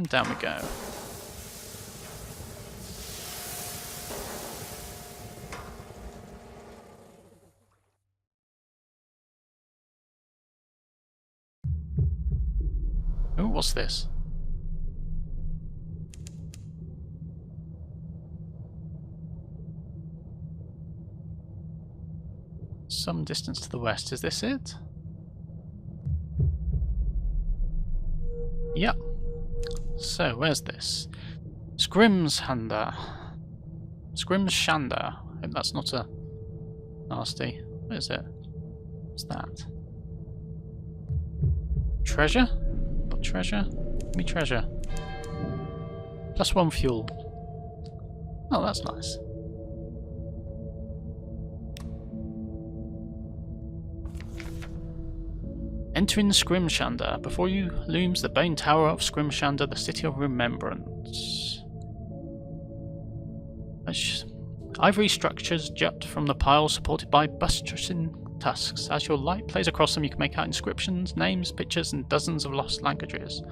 down we go. Oh, what's this? Some distance to the west, is this it? Yep. So, where's this? Scrimshander. Scrimshander. I hope that's not a nasty. What is it? What's that? Treasure? What treasure? Give me treasure. +1 fuel. Oh, that's nice. Entering Scrimshander. Before you looms the bone tower of Scrimshander, the city of remembrance. Ivory structures jut from the pile, supported by buttressing tusks. As your light plays across them, you can make out inscriptions, names, pictures, and dozens of lost languages.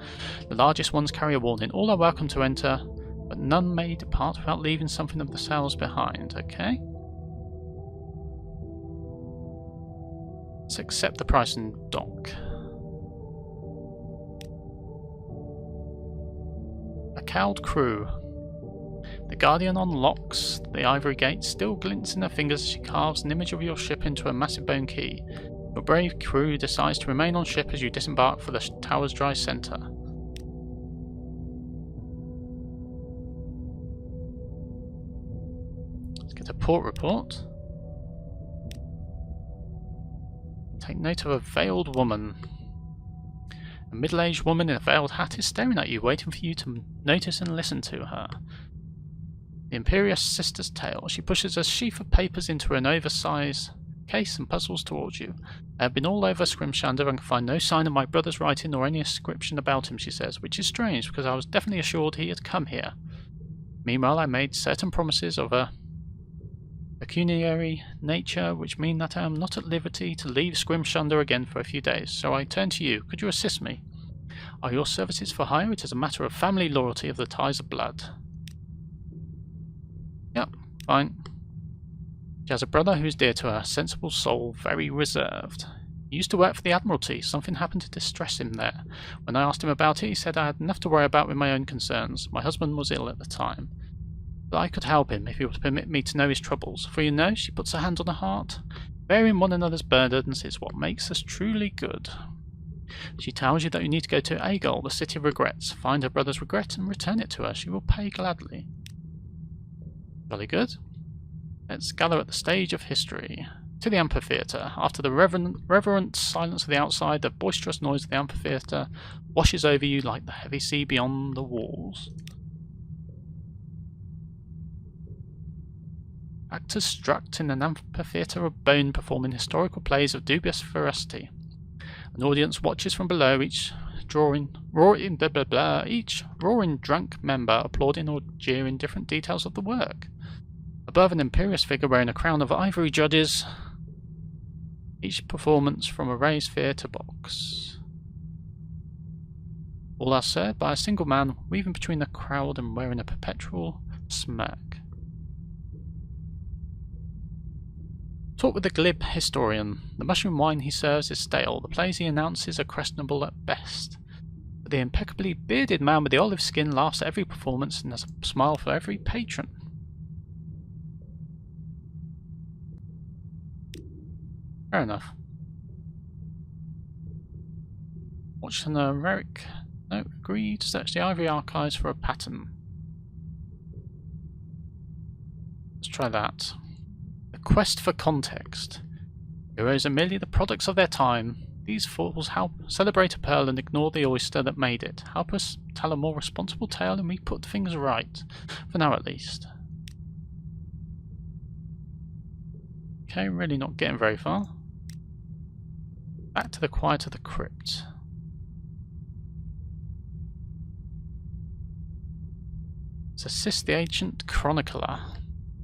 The largest ones carry a warning. All are welcome to enter, but none may depart without leaving something of themselves behind. Okay? Let's accept the price and dock. A cowled crew. The Guardian unlocks the ivory gate, still glints in her fingers as she carves an image of your ship into a massive bone key. Your brave crew decides to remain on ship as you disembark for the tower's dry centre. Let's get a port report. Take note of a veiled woman. A middle-aged woman in a veiled hat is staring at you, waiting for you to notice and listen to her. The Imperious Sister's tale. She pushes a sheaf of papers into an oversized case and puzzles towards you. I have been all over Scrimshander and can find no sign of my brother's writing or any inscription about him, she says, which is strange because I was definitely assured he had come here. Meanwhile, I made certain promises of a pecuniary nature, which mean that I am not at liberty to leave Scrimshander again for a few days, so I turn to you. Could you assist me? Are your services for hire? It is a matter of family loyalty of the ties of blood. Yep, fine. She has a brother who is dear to her, sensible soul, very reserved. He used to work for the Admiralty. Something happened to distress him there. When I asked him about it, he said I had enough to worry about with my own concerns. My husband was ill at the time. But I could help him if he would permit me to know his troubles. For you know, she puts her hand on her heart. Bearing one another's burdens is what makes us truly good. She tells you that you need to go to Agol, the city of regrets, find her brother's regret and return it to her. She will pay gladly. Jolly good. Let's gather at the stage of history. To the amphitheatre. After the reverent silence of the outside, the boisterous noise of the amphitheatre washes over you like the heavy sea beyond the walls. Actors strut in an amphitheatre of bone performing historical plays of dubious veracity. An audience watches from below, each roaring drunk member applauding or jeering different details of the work. Above, an imperious figure wearing a crown of ivory judges each performance from a raised theatre box. All are served by a single man weaving between the crowd and wearing a perpetual smirk. Talk with the glib historian. The mushroom wine he serves is stale. The plays he announces are questionable at best. But the impeccably bearded man with the olive skin laughs at every performance and has a smile for every patron. Fair enough. Watch an Eric. No, agree to search the ivory archives for a pattern. Let's try that. The quest for context. Heroes are merely the products of their time. These fools help celebrate a pearl and ignore the oyster that made it. Help us tell a more responsible tale and we put things right. For now at least. Okay, really not getting very far. Back to the quiet of the crypt. Let's assist the ancient chronicler.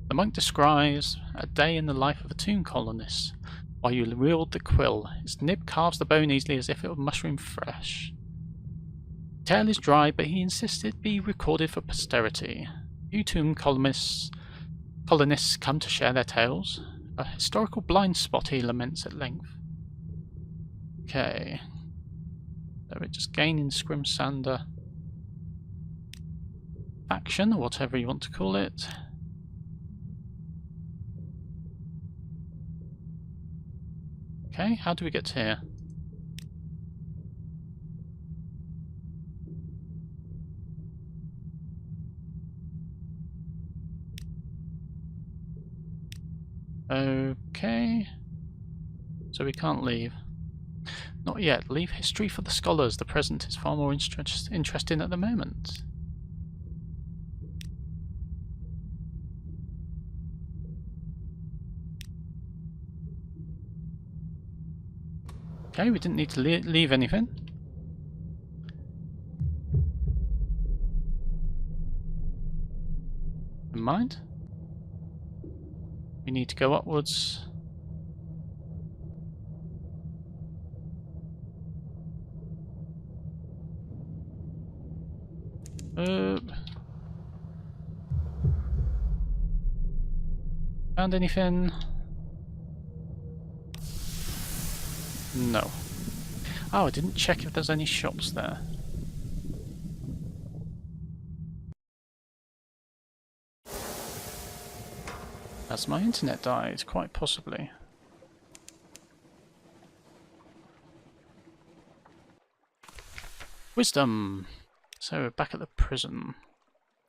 The monk describes a day in the life of a tomb colonist while you wield the quill. Its nib carves the bone easily as if it were mushroom fresh. Tale is dry, but he insisted be recorded for posterity. Few tomb colonists come to share their tales. A historical blind spot, he laments at length. Okay. So we're just gaining Scrimshander faction, or whatever you want to call it. Okay, how do we get here? Okay. So we can't leave. Not yet. Leave history for the scholars. The present is far more interesting at the moment. Okay, we didn't need to leave anything. Never mind. We need to go upwards. Found anything? No. Oh, I didn't check if there's any shops there. Has my internet died? Quite possibly. Wisdom! So we're back at the prison.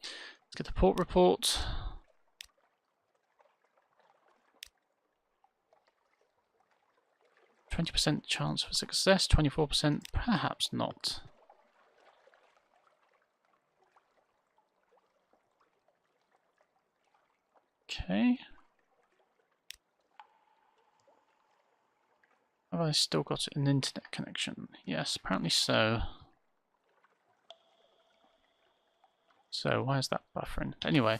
Let's get the port report. %20 chance for success, 24% perhaps not. Okay. Have I still got an internet connection? Yes, apparently so. So why is that buffering? Anyway.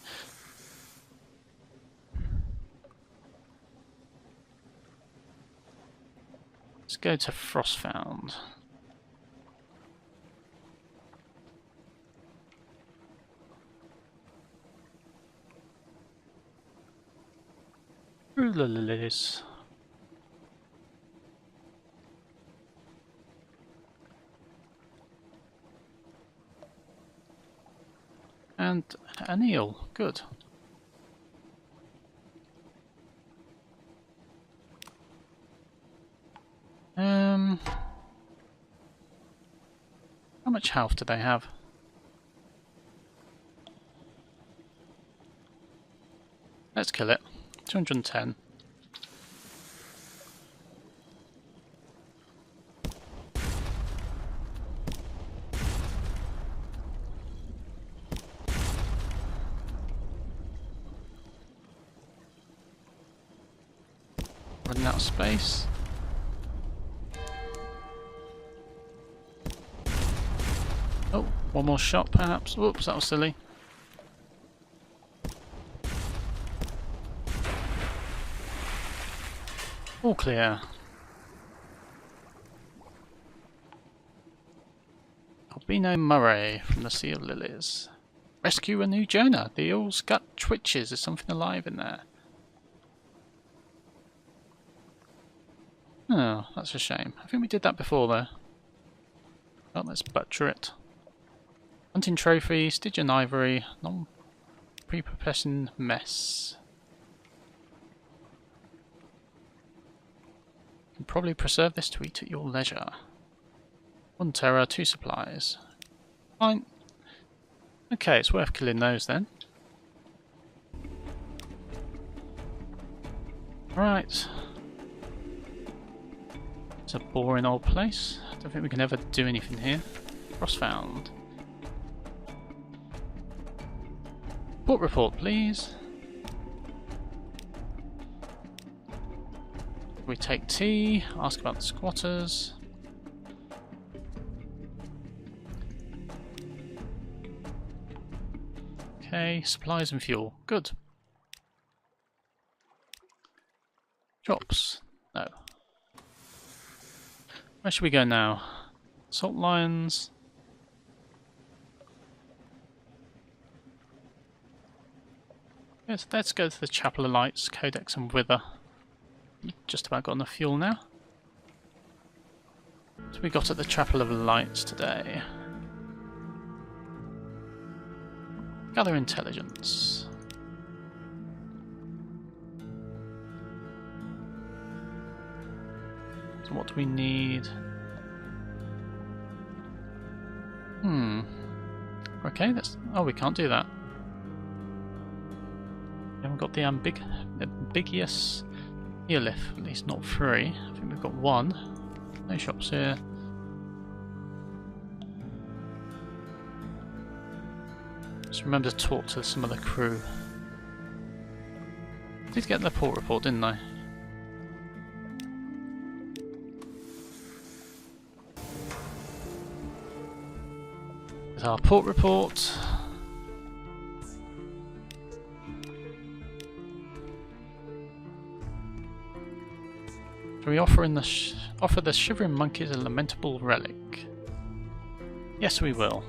Let's go to Frostfound. Lilies. And an eel. Good. How much health do they have? Let's kill it. 210. Running out of space. Oh, one more shot perhaps. Whoops, that was silly. All clear. Albino Murray from the Sea of Lilies. Rescue a new Jonah. The eel's gut twitches. There's something alive in there. Oh, that's a shame. I think we did that before though. Well, let's butcher it. Hunting trophy, Stygian ivory, non-prepubescent mess. You can probably preserve this to eat at your leisure. 1 terror, 2 supplies. Fine. Okay, it's worth killing those then. Right. It's a boring old place. I don't think we can ever do anything here. Frostfound. Port report, please. We take tea, ask about the squatters. Okay, supplies and fuel. Good. Drops. No. Where should we go now? Salt lions. Yes, let's go to the Chapel of Lights, Codex and Wither. Just about got enough fuel now. So we got at the Chapel of Lights today. Gather intelligence. So what do we need? Okay, that's... Oh, we can't do that. We haven't got the ambiguous Eolith, at least not free. I think we've got one. No shops here. Just remember to talk to some of the crew. Did get the port report, didn't I? With our port report. Can we offer the Shivering Monkeys a lamentable relic? Yes, we will.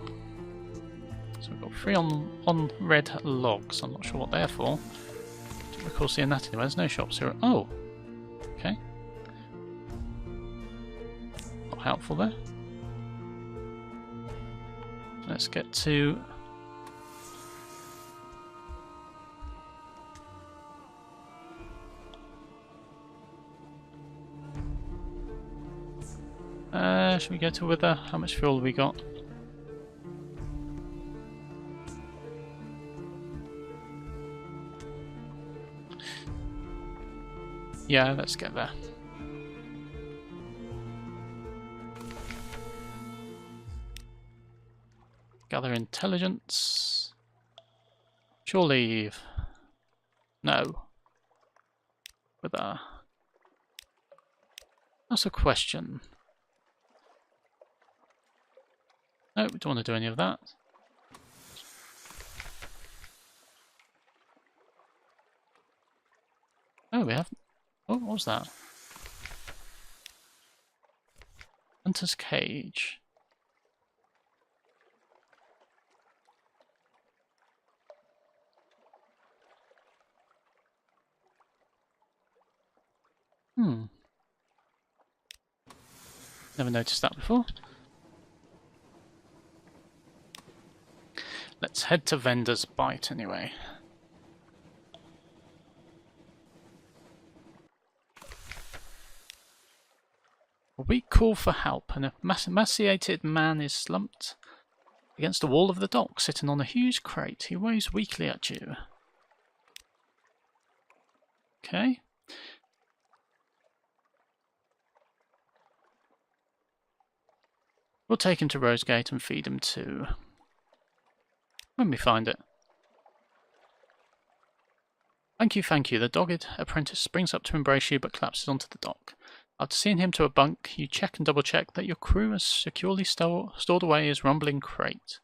So we've got 3 on red logs. I'm not sure what they're for. Don't recall seeing that anywhere. There's no shops here. Oh, okay. Not helpful there. Let's get to... should we go to Wither? How much fuel have we got? Yeah, let's get there. Gather intelligence. Shore leave. No. Wither. That's a question. No, we don't want to do any of that. Oh, we have... Oh, what was that? Hunter's Cage. Never noticed that before. Let's head to Vendor's Bite anyway. A weak call for help, and a emaciated man is slumped against the wall of the dock, sitting on a huge crate. He waves weakly at you. Okay. We'll take him to Rosegate and feed him too. When we find it. Thank you, thank you. The dogged apprentice springs up to embrace you but collapses onto the dock. After seeing him to a bunk, you check and double check that your crew has securely stored away his rumbling crate.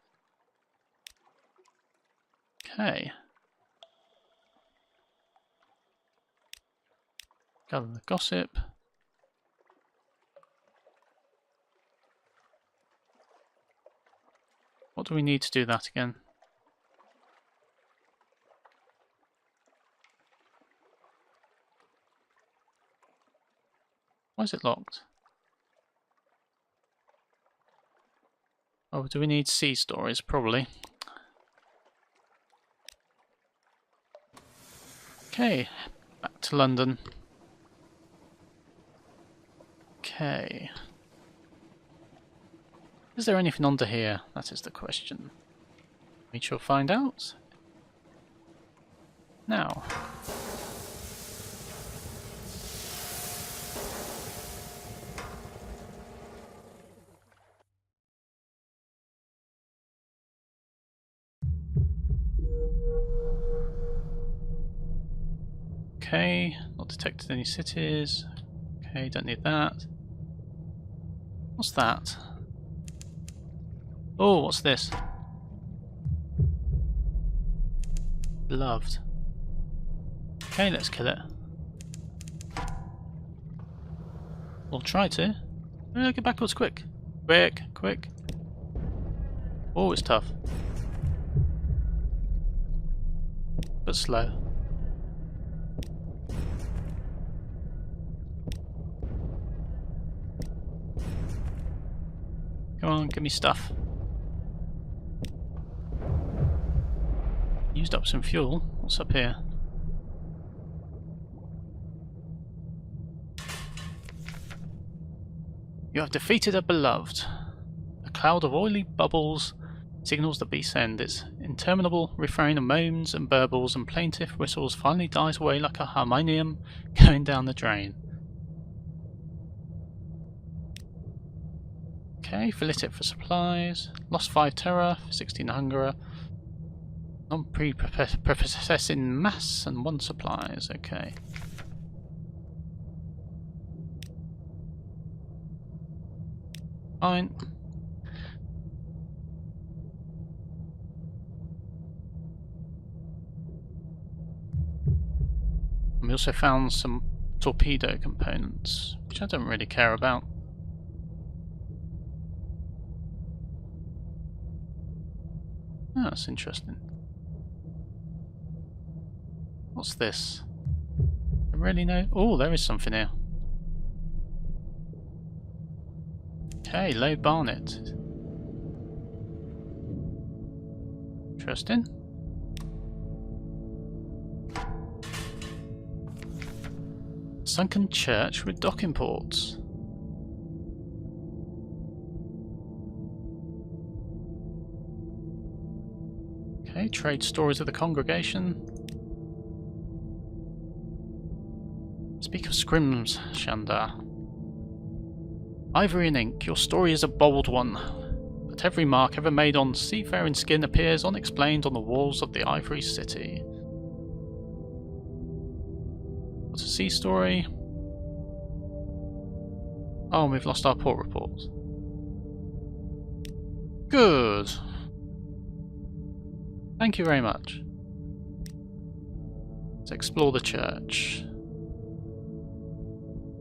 Okay. Gather the gossip. What do we need to do that again? Why is it locked? Oh, do we need sea stories? Probably. Okay, back to London. Okay. Is there anything under here? That is the question. We shall find out. Now. Okay, not detected any cities. Okay, don't need that. What's that? Oh, what's this? Beloved. Okay, let's kill it. We'll try to. Get backwards quick. Quick, quick. Oh, it's tough. but slow. Come on, give me stuff. Used up some fuel. What's up here? You have defeated a beloved. A cloud of oily bubbles signals the beast's end. Its interminable refrain of moans and burbles and plaintive whistles finally dies away like a harmonium going down the drain. Okay, fillet it for supplies. Lost 5 terror, 16 hunger. Non-pre-processing mass and 1 supplies. Okay. Fine. We also found some torpedo components, which I don't really care about. Oh, that's interesting. What's this? I really know. Oh, there is something here. Okay, low barnet. Interesting. Sunken church with docking ports. Okay, trade stories of the congregation. Speak of Scrimshander. Ivory and ink, your story is a bold one, but every mark ever made on seafaring skin appears unexplained on the walls of the Ivory City. What's a sea story? Oh, we've lost our port report. Good. Thank you very much. Let's explore the church.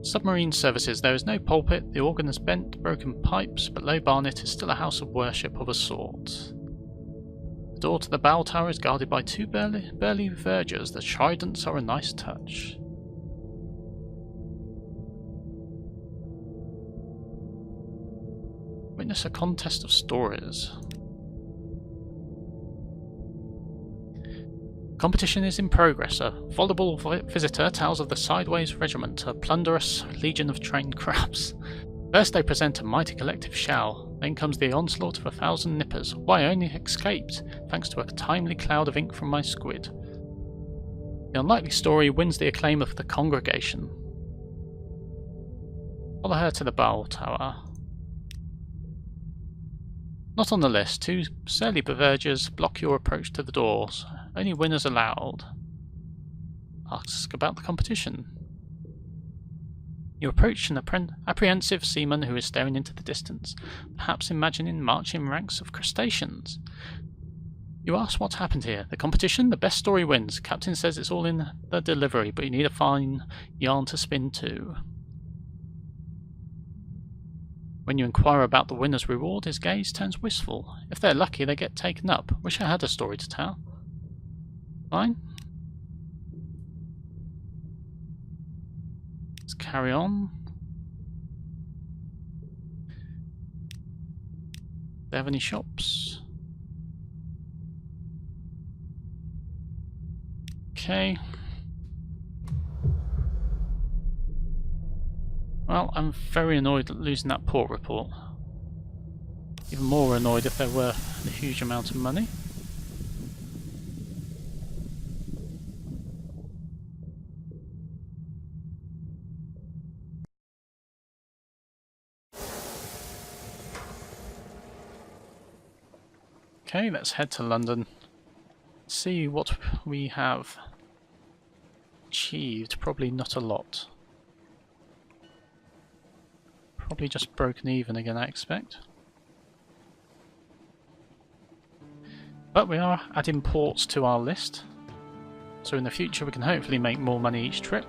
Submarine services. There is no pulpit, the organ has bent, broken pipes, but Low Barnet is still a house of worship of a sort. The door to the bow tower is guarded by 2 burly vergers. The tridents are a nice touch. Witness a contest of stories. Competition is in progress. A voluble visitor tells of the Sideways Regiment, a plunderous legion of trained crabs. First they present a mighty collective shell, then comes the onslaught of 1,000 nippers. Why, I only escaped, thanks to a timely cloud of ink from my squid. The unlikely story wins the acclaim of the congregation. Follow her to the bow tower. Not on the list. 2 surly vergers block your approach to the doors. Only winners allowed. Ask about the competition. You approach an apprehensive seaman who is staring into the distance, perhaps imagining marching ranks of crustaceans. You ask what happened here. The competition? The best story wins. Captain says it's all in the delivery, but you need a fine yarn to spin too. When you inquire about the winner's reward, his gaze turns wistful. If they're lucky, they get taken up. Wish I had a story to tell. Fine. Let's carry on. Do they have any shops? Okay. Well, I'm very annoyed at losing that port report. Even more annoyed if they're worth a huge amount of money. Okay, let's head to London. See what we have achieved. Probably not a lot. Probably just broken even again, I expect. But we are adding ports to our list, so in the future we can hopefully make more money each trip.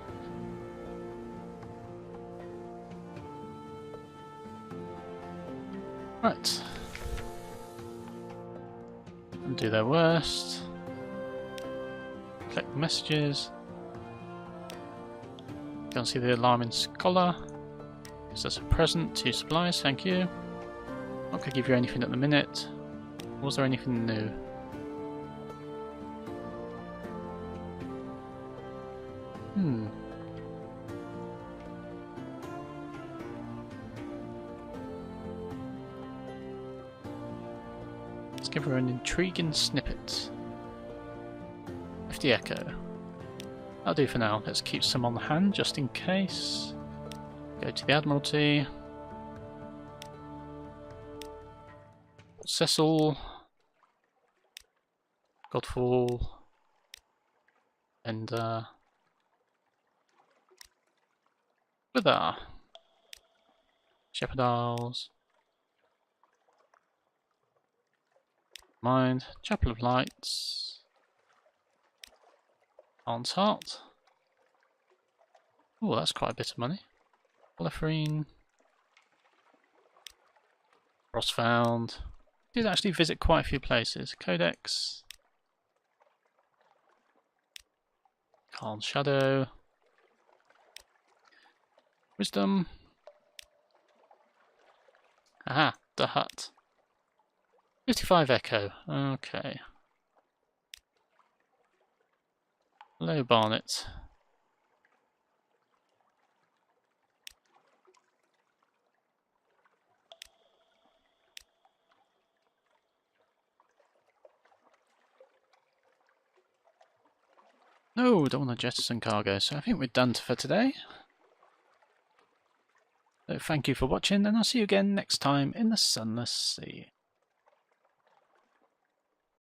Right. And do their worst. collect messages. Go and see the alarming scholar. Gives us a present, 2 supplies, thank you. Not going to give you anything at the minute. Was there anything new? Let's give her an intriguing snippet. 50 echo. That'll do for now. Let's keep some on hand just in case. Go to the Admiralty. Cecil. Godfall. And Wither. Shepherd Isles. Mind. Chapel of Lights. Aunt's Heart. Oh, that's quite a bit of money. Polyphrene. Frostfound. Did actually visit quite a few places. Codex. Khan's Shadow. Wisdom. Aha, the hut. 55 echo. Okay. Hello, Barnet. No, don't want to jettison cargo, so I think we're done for today. So thank you for watching, and I'll see you again next time in the Sunless Sea.